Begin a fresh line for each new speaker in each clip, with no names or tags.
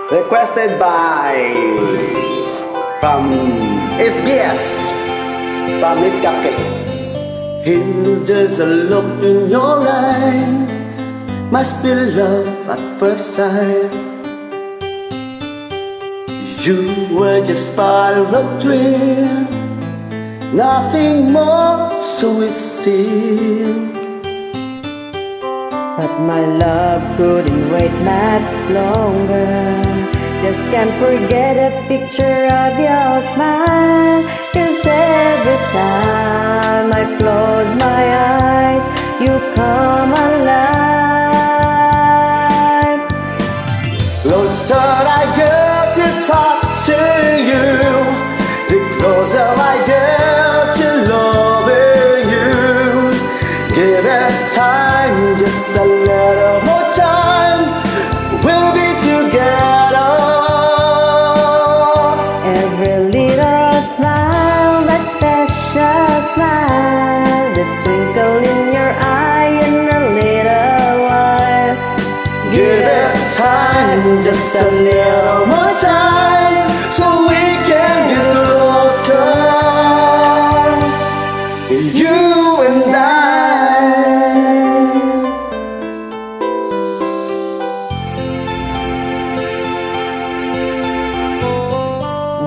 Requested by from SBS from Miss Cupcake. Here's just a look in your eyes, must be love at first sight. You were just part of a dream, nothing more, so it seemed.
But my love couldn't wait much longer. Just can't forget a picture of your smile. 'Cause every time I close my eyes, you come alive.
Closer I get to touching you, the closer I get to loving you. Give it time, just a little more time, we'll be together.
Every little smile, that special smile, the twinkle in your eye in a little while.
Give it time, just a little more time, so we can get closer, you and I.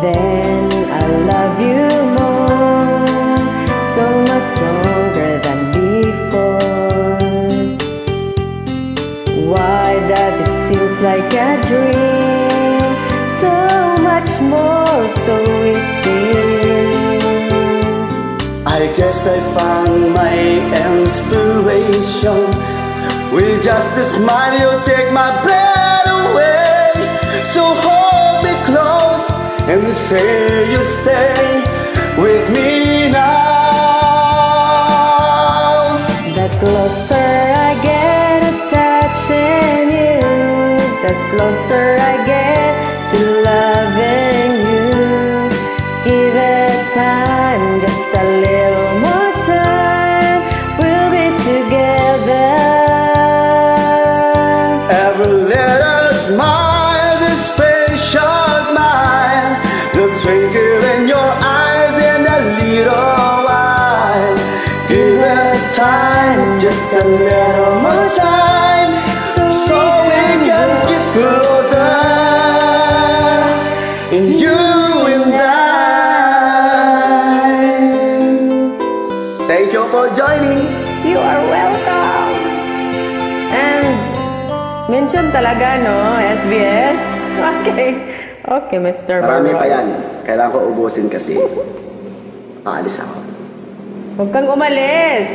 Then I'll love you more, so much stronger than before. Why does it seem like a dream? So much more, so it seems.
I guess I found my inspiration. With just a smile you'll take my breath away. So hold me close and say you'll stay with me now.
The closer I get to touching you, the closer I get to loving you. Give it time, just a little more time, we'll be together.
Every little smile, this facial smile, the twinkle in your eyes in a little while. Give it time, just a little more time, so we can get closer, you and I. Thank you for joining.
You are welcome. And mention talaga, no, SBS? Okay. Okay, Mr.
Marami pa
Barroy.
yan. Kailangan ko ubusin kasi aalis ako.
Huwag kang umalis.